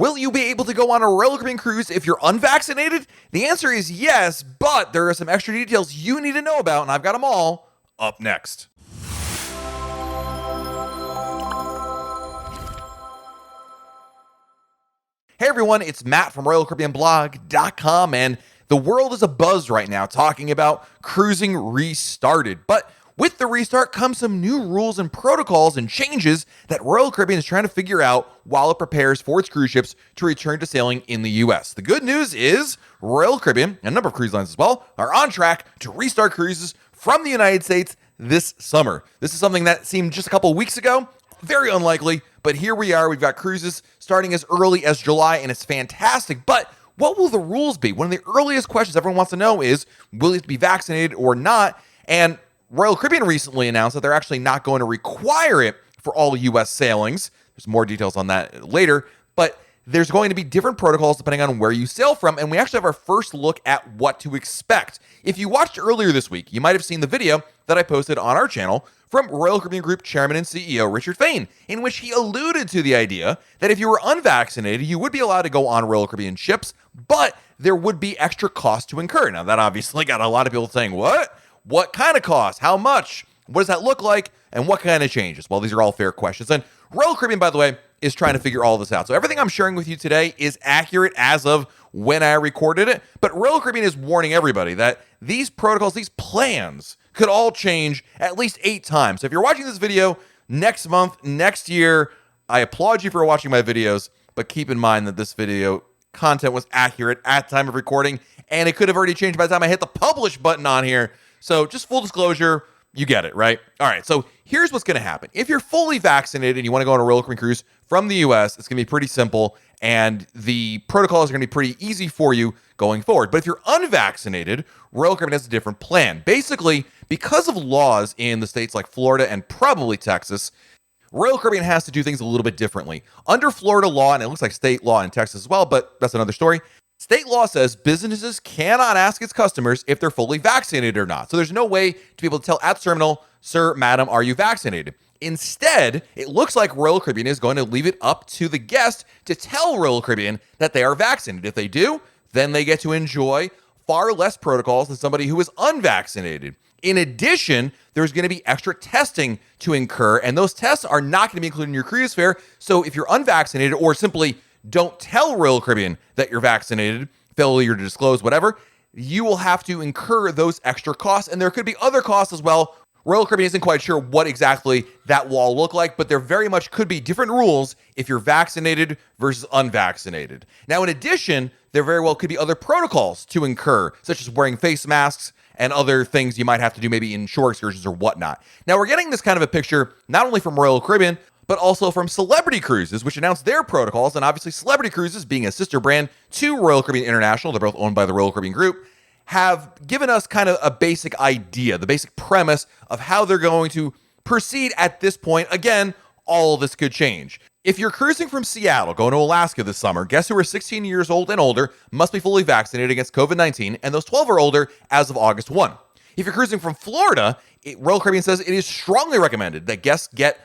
Will you be able to go on a Royal Caribbean cruise if you're unvaccinated? The answer is yes, but there are some extra details you need to know about, and I've got them all up next. Hey everyone, it's Matt from RoyalCaribbeanBlog.com, and the world is abuzz right now talking about cruising restarted. But with the restart comes some new rules and protocols and changes that Royal Caribbean is trying to figure out while it prepares for its cruise ships to return to sailing in the U.S. The good news is Royal Caribbean, and a number of cruise lines as well, are on track to restart cruises from the United States this summer. This is something that seemed just a couple of weeks ago very unlikely, but here we are. We've got cruises starting as early as July, and it's fantastic. But what will the rules be? One of the earliest questions everyone wants to know is, will it be vaccinated or not? And Royal Caribbean recently announced that they're actually not going to require it for all U.S. sailings. There's more details on that later, but there's going to be different protocols depending on where you sail from, and we actually have our first look at what to expect. If you watched earlier this week, you might have seen the video that I posted on our channel from Royal Caribbean Group Chairman and CEO Richard Fain, in which he alluded to the idea that if you were unvaccinated, you would be allowed to go on Royal Caribbean ships, but there would be extra costs to incur. Now, that obviously got a lot of people saying, what? What kind of cost? How much? What does that look like? And what kind of changes? Well, these are all fair questions. And Royal Caribbean, by the way, is trying to figure all this out. So everything I'm sharing with you today is accurate as of when I recorded it. But Royal Caribbean is warning everybody that these protocols, these plans, could all change at least 8 times. So if you're watching this video next month, next year, I applaud you for watching my videos, but keep in mind that this video content was accurate at time of recording, and it could have already changed by the time I hit the publish button on here. So just full disclosure, you get it, right? All right, so here's what's going to happen. If you're fully vaccinated and you want to go on a Royal Caribbean cruise from the U.S., it's going to be pretty simple, and the protocols are going to be pretty easy for you going forward. But if you're unvaccinated, Royal Caribbean has a different plan. Basically, because of laws in the states like Florida and probably Texas, Royal Caribbean has to do things a little bit differently. Under Florida law, and it looks like state law in Texas as well, but that's another story, state law says businesses cannot ask its customers if they're fully vaccinated or not. So there's no way to be able to tell at the terminal, sir, madam, are you vaccinated? Instead, it looks like Royal Caribbean is going to leave it up to the guest to tell Royal Caribbean that they are vaccinated. If they do, then they get to enjoy far less protocols than somebody who is unvaccinated. In addition, there's going to be extra testing to incur, and those tests are not going to be included in your cruise fare. So if you're unvaccinated or simply don't tell Royal Caribbean that you're vaccinated, failure to disclose, whatever, you will have to incur those extra costs. And there could be other costs as well. Royal Caribbean isn't quite sure what exactly that will all look like, but there very much could be different rules if you're vaccinated versus unvaccinated. Now, in addition, there very well could be other protocols to incur, such as wearing face masks and other things you might have to do maybe in shore excursions or whatnot. Now, we're getting this kind of a picture not only from Royal Caribbean, but also from Celebrity Cruises, which announced their protocols. And obviously, Celebrity Cruises, being a sister brand to Royal Caribbean International, they're both owned by the Royal Caribbean Group, have given us kind of a basic idea, the basic premise of how they're going to proceed at this point. Again, all of this could change. If you're cruising from Seattle, going to Alaska this summer, guests who are 16 years old and older must be fully vaccinated against COVID-19, and those 12 or older as of August 1. If you're cruising from Florida, Royal Caribbean says it is strongly recommended that guests get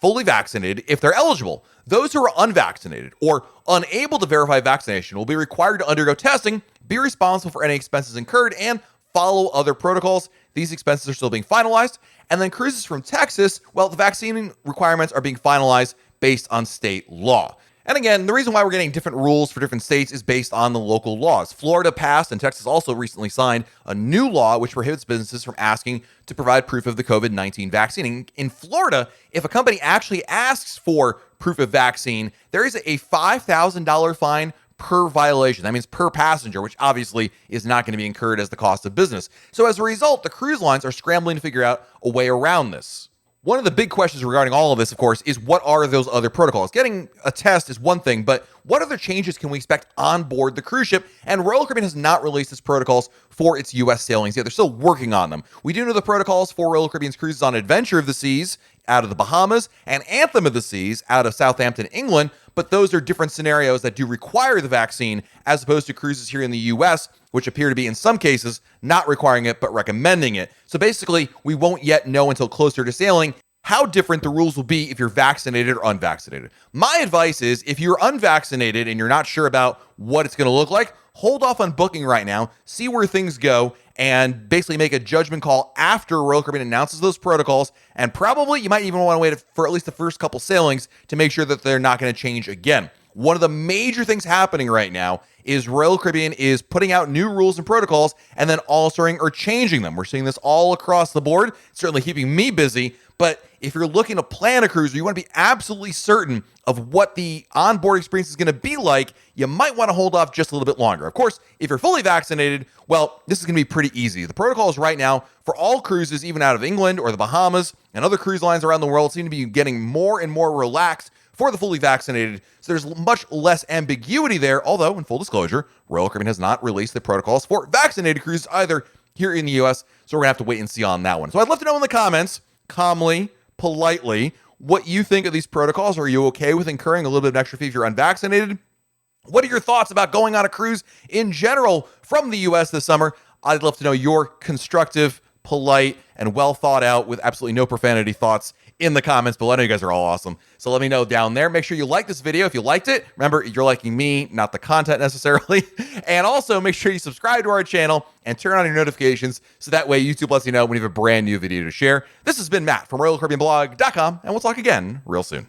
fully vaccinated if they're eligible. Those who are unvaccinated or unable to verify vaccination will be required to undergo testing, be responsible for any expenses incurred, and follow other protocols. These expenses are still being finalized. And then cruises from Texas, well, the vaccine requirements are being finalized based on state law. And again, the reason why we're getting different rules for different states is based on the local laws. Florida passed, and Texas also recently signed a new law which prohibits businesses from asking to provide proof of the COVID-19 vaccine. In Florida, if a company actually asks for proof of vaccine, there is a $5,000 fine per violation. That means per passenger, which obviously is not going to be incurred as the cost of business. So as a result, the cruise lines are scrambling to figure out a way around this. One of the big questions regarding all of this, of course, is what are those other protocols? Getting a test is one thing, but what other changes can we expect on board the cruise ship? And Royal Caribbean has not released its protocols for its U.S. sailings yet. They're still working on them. We do know the protocols for Royal Caribbean's cruises on Adventure of the Seas out of the Bahamas and Anthem of the Seas out of Southampton, England, but those are different scenarios that do require the vaccine as opposed to cruises here in the U.S., which appear to be in some cases not requiring it but recommending it. So basically, we won't yet know until closer to sailing how different the rules will be if you're vaccinated or unvaccinated. My advice is if you're unvaccinated and you're not sure about what it's going to look like, hold off on booking right now, see where things go, and basically make a judgment call after Royal Caribbean announces those protocols. And probably you might even want to wait for at least the first couple sailings to make sure that they're not going to change again. One of the major things happening right now is Royal Caribbean is putting out new rules and protocols and then altering or changing them. We're seeing this all across the board, certainly keeping me busy. But if you're looking to plan a cruise or you want to be absolutely certain of what the onboard experience is going to be like, you might want to hold off just a little bit longer. Of course, if you're fully vaccinated, well, this is going to be pretty easy. The protocols right now for all cruises, even out of England or the Bahamas and other cruise lines around the world, seem to be getting more and more relaxed for the fully vaccinated. So there's much less ambiguity there, although in full disclosure, Royal Caribbean has not released the protocols for vaccinated cruises either here in the US, so we're gonna have to wait and see on that one. So I'd love to know in the comments, calmly, politely, what you think of these protocols. Are you okay with incurring a little bit of an extra fee if you're unvaccinated? What are your thoughts about going on a cruise in general from the US this summer? I'd love to know your constructive, polite, and well thought out with absolutely no profanity thoughts in the comments below. I know you guys are all awesome. So let me know down there. Make sure you like this video if you liked it. Remember, you're liking me, not the content necessarily. And also make sure you subscribe to our channel and turn on your notifications so that way YouTube lets you know when we have a brand new video to share. This has been Matt from RoyalCaribbeanBlog.com, and we'll talk again real soon.